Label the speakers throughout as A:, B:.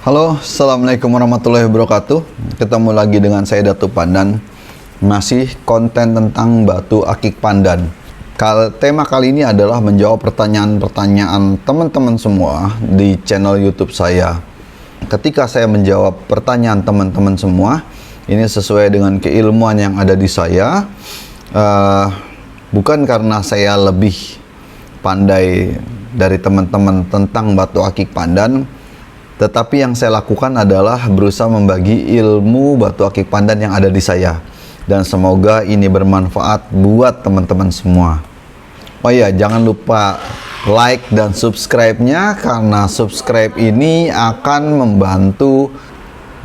A: Halo, Assalamualaikum warahmatullahi wabarakatuh. Ketemu lagi dengan saya Datu Pandan. Masih konten tentang batu akik pandan. Tema kali ini adalah menjawab pertanyaan-pertanyaan teman-teman semua di channel YouTube saya. Ketika saya menjawab pertanyaan teman-teman semua, ini sesuai dengan keilmuan yang ada di saya. Bukan karena saya lebih pandai dari teman-teman tentang batu akik pandan, tetapi yang saya lakukan adalah berusaha membagi ilmu batu akik pandan yang ada di saya. Dan semoga ini bermanfaat buat teman-teman semua. Oh iya, jangan lupa like dan subscribe-nya, karena subscribe ini akan membantu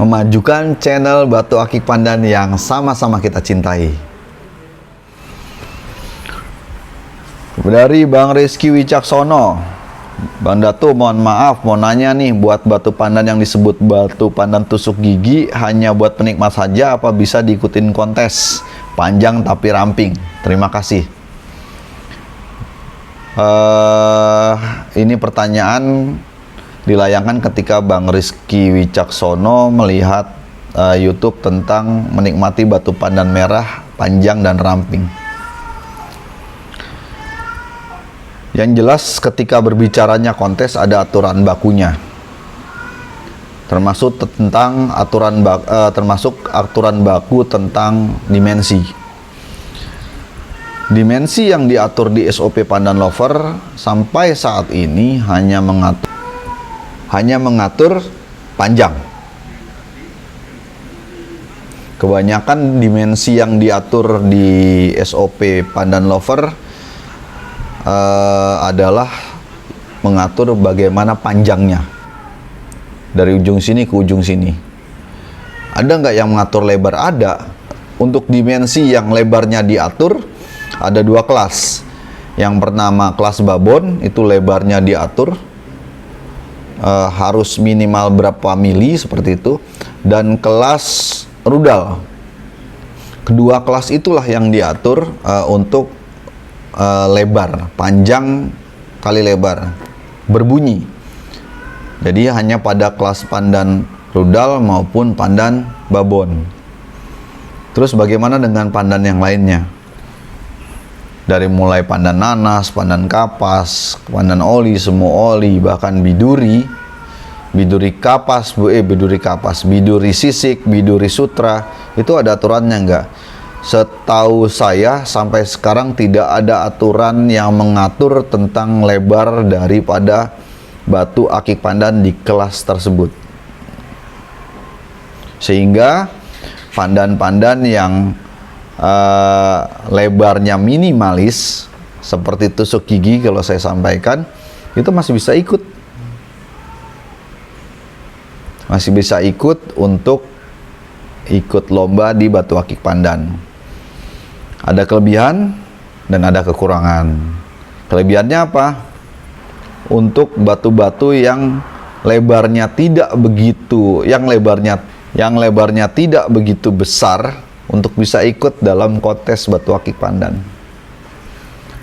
A: memajukan channel batu akik pandan yang sama-sama kita cintai. Dari Bang Rizky Wicaksono, Bang Datu, mohon maaf, mau nanya nih, buat batu pandan yang disebut batu pandan tusuk gigi hanya buat penikmat saja, apa bisa diikutin kontes panjang tapi ramping? Terima kasih. Ini pertanyaan dilayangkan ketika Bang Rizky Wicaksono melihat YouTube tentang menikmati batu pandan merah panjang dan ramping. Yang jelas ketika berbicaranya kontes ada aturan bakunya, termasuk aturan baku tentang dimensi. Dimensi yang diatur di SOP Pandan Lover sampai saat ini hanya mengatur panjang. Kebanyakan dimensi yang diatur di SOP Pandan Lover adalah mengatur bagaimana panjangnya dari ujung sini ke ujung sini. Ada nggak yang mengatur lebar? Ada. Untuk dimensi yang lebarnya diatur ada dua kelas. Yang pertama kelas babon, itu lebarnya diatur harus minimal berapa mili seperti itu. Dan kelas rudal, kedua kelas itulah yang diatur untuk lebar, panjang kali lebar, berbunyi. Jadi hanya pada kelas pandan rudal maupun pandan babon. Terus bagaimana dengan pandan yang lainnya? Dari mulai pandan nanas, pandan kapas, pandan oli, semu oli, bahkan biduri kapas, biduri sisik, biduri sutra, itu ada aturannya enggak? Setahu saya sampai sekarang tidak ada aturan yang mengatur tentang lebar daripada batu akik pandan di kelas tersebut. Sehingga pandan-pandan yang lebarnya minimalis seperti tusuk gigi, kalau saya sampaikan, itu masih bisa ikut. Masih bisa ikut untuk ikut lomba di batu akik pandan. Ada kelebihan dan ada kekurangan. Kelebihannya apa? Untuk batu-batu yang lebarnya tidak begitu, yang lebarnya tidak begitu besar untuk bisa ikut dalam kontes batu akik pandan.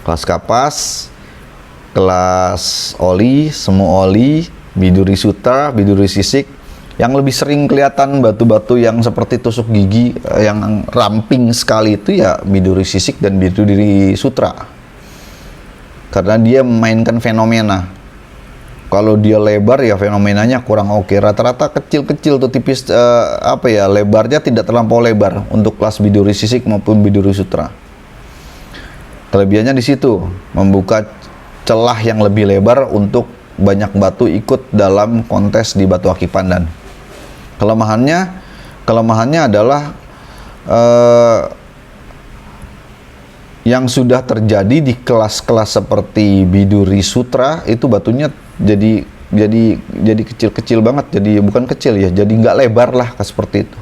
A: Kelas kapas, kelas oli, semu oli, biduri sutra, biduri sisik. Yang lebih sering kelihatan batu-batu yang seperti tusuk gigi, yang ramping sekali itu ya biduri sisik dan biduri sutra. Karena dia memainkan fenomena. Kalau dia lebar ya fenomenanya kurang oke. Rata-rata kecil-kecil tuh, tipis, lebarnya tidak terlampau lebar untuk kelas biduri sisik maupun biduri sutra. Kelebihannya di situ, membuka celah yang lebih lebar untuk banyak batu ikut dalam kontes di batu akik pandan. Kelemahannya adalah yang sudah terjadi di kelas-kelas seperti biduri sutra, itu batunya jadi kecil-kecil banget. Jadi bukan kecil ya, jadi nggak lebar lah seperti itu.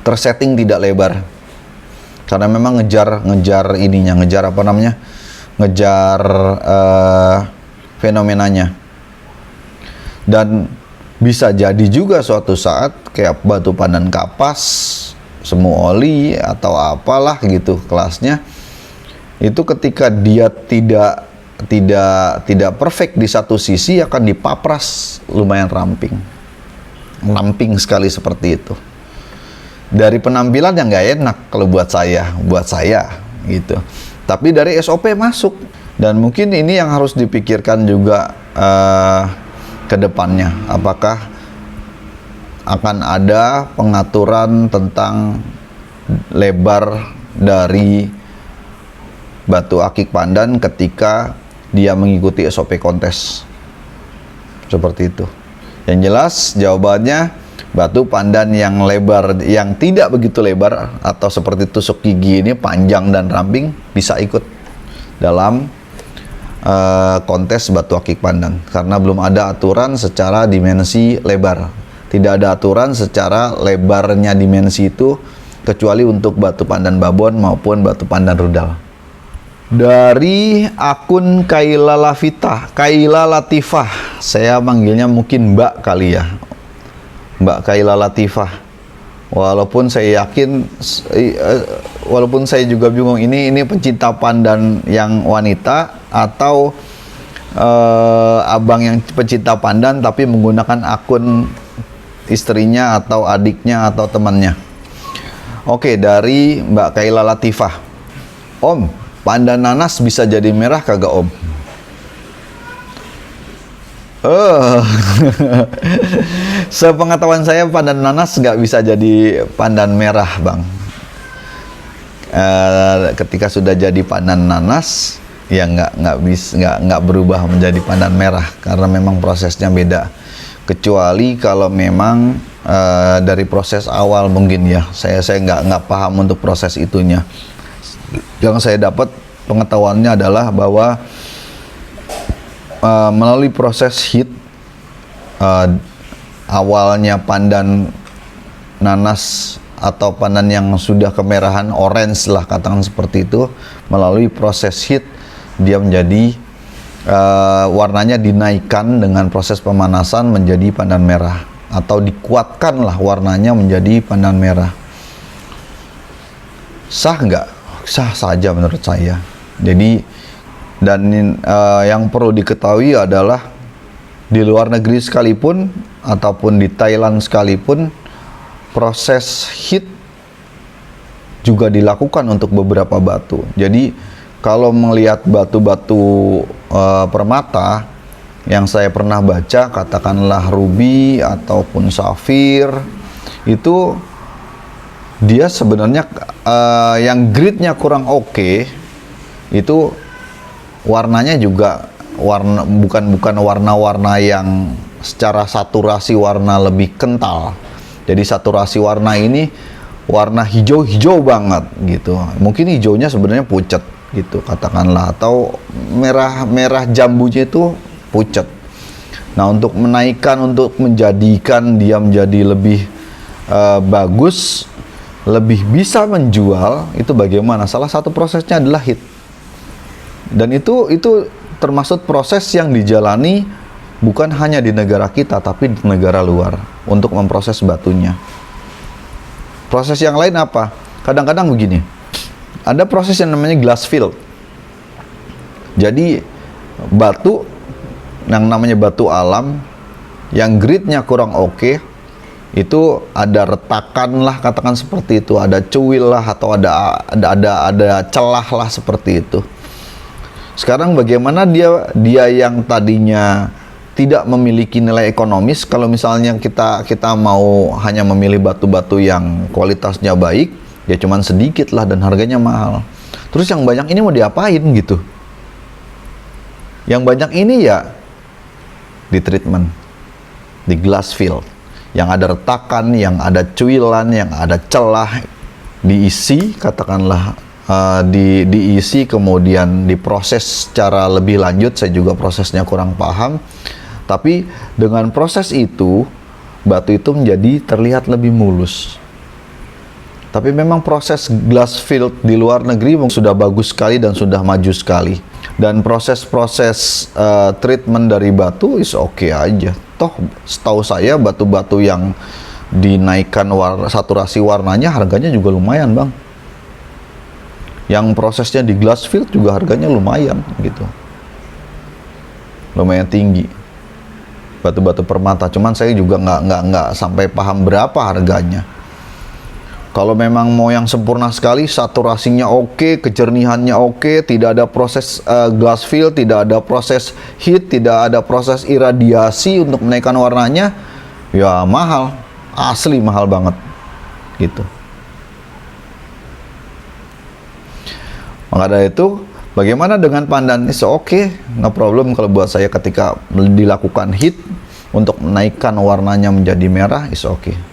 A: Tersetting tidak lebar karena memang ngejar fenomenanya. Dan bisa jadi juga suatu saat kayak batu pandan kapas, semu oli atau apalah gitu kelasnya, itu ketika dia tidak perfect di satu sisi akan dipapras lumayan ramping. lamping sekali seperti itu. Dari penampilan yang nggak enak kalau buat saya gitu. Tapi dari SOP masuk, dan mungkin ini yang harus dipikirkan juga ke depannya. Apakah akan ada pengaturan tentang lebar dari batu akik pandan ketika dia mengikuti SOP kontes seperti itu. Yang jelas jawabannya, batu pandan yang lebar, yang tidak begitu lebar atau seperti tusuk gigi ini panjang dan ramping bisa ikut dalam kontes batu akik pandan, karena belum ada aturan secara dimensi lebar. Tidak ada aturan secara lebarnya dimensi itu kecuali untuk batu pandan babon maupun batu pandan rudal. Dari akun Kaila Latifah, saya manggilnya mungkin Mbak kali ya, Mbak Kaila Latifah. Walaupun saya yakin, walaupun saya juga bingung, ini pencinta pandan yang wanita atau abang yang pecinta pandan tapi menggunakan akun istrinya atau adiknya atau temannya. Oke, dari Mbak Kaila Latifah. Om, pandan nanas bisa jadi merah kagak Om? Sepengetahuan saya pandan nanas nggak bisa jadi pandan merah, Bang. Ketika sudah jadi pandan nanas, ya nggak berubah menjadi pandan merah karena memang prosesnya beda. Kecuali kalau memang dari proses awal mungkin ya, saya nggak paham untuk proses itunya. Yang saya dapat pengetahuannya adalah bahwa melalui proses heat, awalnya pandan nanas atau pandan yang sudah kemerahan orange lah katakan seperti itu, melalui proses heat dia menjadi warnanya dinaikkan dengan proses pemanasan menjadi pandan merah, atau dikuatkanlah warnanya menjadi pandan merah. Sah nggak? Sah saja menurut saya. Jadi, dan yang perlu diketahui adalah di luar negeri sekalipun ataupun di Thailand sekalipun, proses heat juga dilakukan untuk beberapa batu. Jadi kalau melihat batu-batu permata yang saya pernah baca, katakanlah ruby ataupun safir, itu dia sebenarnya yang gridnya kurang oke, itu warnanya juga bukan warna-warna yang secara saturasi warna lebih kental. Jadi saturasi warna ini warna hijau-hijau banget gitu. Mungkin hijaunya sebenarnya pucat gitu katakanlah, atau merah jambunya itu pucat. Nah, untuk menaikkan, untuk menjadikan dia menjadi lebih bagus, lebih bisa menjual, itu bagaimana? Salah satu prosesnya adalah heat. Dan itu termasuk proses yang dijalani bukan hanya di negara kita, tapi di negara luar untuk memproses batunya. Proses yang lain apa? Kadang-kadang begini, ada proses yang namanya glass field. Jadi batu yang namanya batu alam yang gridnya kurang oke, itu ada retakan lah katakan seperti itu, ada cuil lah, atau ada celah lah seperti itu. Sekarang bagaimana dia yang tadinya tidak memiliki nilai ekonomis, kalau misalnya kita mau hanya memilih batu-batu yang kualitasnya baik, ya cuman sedikit lah dan harganya mahal. Terus yang banyak ini mau diapain gitu? Yang banyak ini ya di treatment, di glass field, yang ada retakan, yang ada cuilan, yang ada celah, diisi katakanlah, diisi kemudian diproses secara lebih lanjut. Saya juga prosesnya kurang paham, tapi dengan proses itu batu itu menjadi terlihat lebih mulus. Tapi memang proses glass field di luar negeri sudah bagus sekali dan sudah maju sekali. Dan proses-proses treatment dari batu is oke aja. Toh setahu saya batu-batu yang dinaikkan saturasi warnanya harganya juga lumayan, Bang. Yang prosesnya di glass field juga harganya lumayan gitu. Lumayan tinggi. batu-batu permata. Cuman saya juga nggak sampai paham berapa harganya. Kalau memang mau yang sempurna sekali, saturasinya oke, kejernihannya oke, tidak ada proses glass fill, tidak ada proses heat, tidak ada proses iradiasi untuk menaikkan warnanya, ya mahal, asli mahal banget, gitu. Maka dari itu, bagaimana dengan pandan? Oke, no problem kalau buat saya ketika dilakukan heat untuk menaikkan warnanya menjadi merah, oke.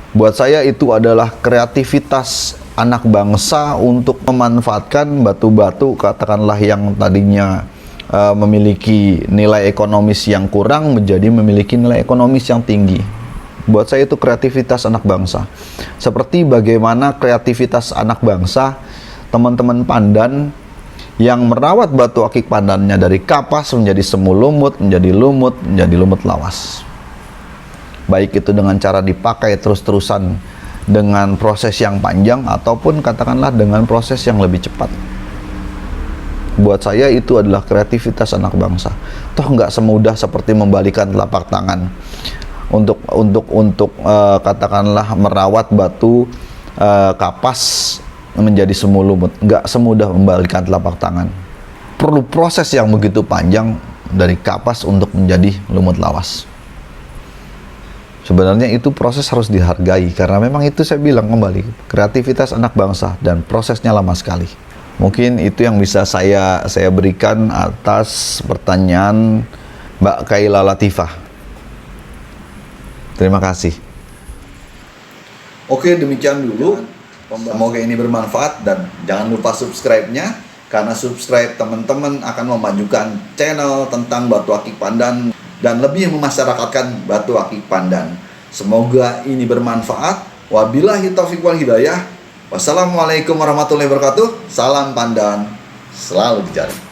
A: Buat saya itu adalah kreativitas anak bangsa untuk memanfaatkan batu-batu katakanlah yang tadinya memiliki nilai ekonomis yang kurang menjadi memiliki nilai ekonomis yang tinggi. Buat saya itu kreativitas anak bangsa. Seperti bagaimana kreativitas anak bangsa teman-teman Pandan yang merawat batu akik pandannya dari kapas menjadi semu lumut, menjadi lumut lawas. Baik itu dengan cara dipakai terus-terusan dengan proses yang panjang ataupun katakanlah dengan proses yang lebih cepat. Buat saya itu adalah kreativitas anak bangsa. Toh nggak semudah seperti membalikan telapak tangan untuk katakanlah merawat batu kapas menjadi semu lumut. Nggak semudah membalikan telapak tangan. Perlu proses yang begitu panjang dari kapas untuk menjadi lumut lawas. Sebenarnya itu proses harus dihargai karena memang itu saya bilang kembali kreativitas anak bangsa dan prosesnya lama sekali. Mungkin itu yang bisa saya berikan atas pertanyaan Mbak Kaila Latifah. Terima kasih. Oke, demikian dulu. Semoga ini bermanfaat dan jangan lupa subscribe-nya karena subscribe teman-teman akan memajukan channel tentang batu akik pandan dan lebih memasyarakatkan batu akik pandan. Semoga ini bermanfaat. Wabillahi taufiq wal hidayah. Wassalamualaikum warahmatullahi wabarakatuh. Salam pandan selalu dicari.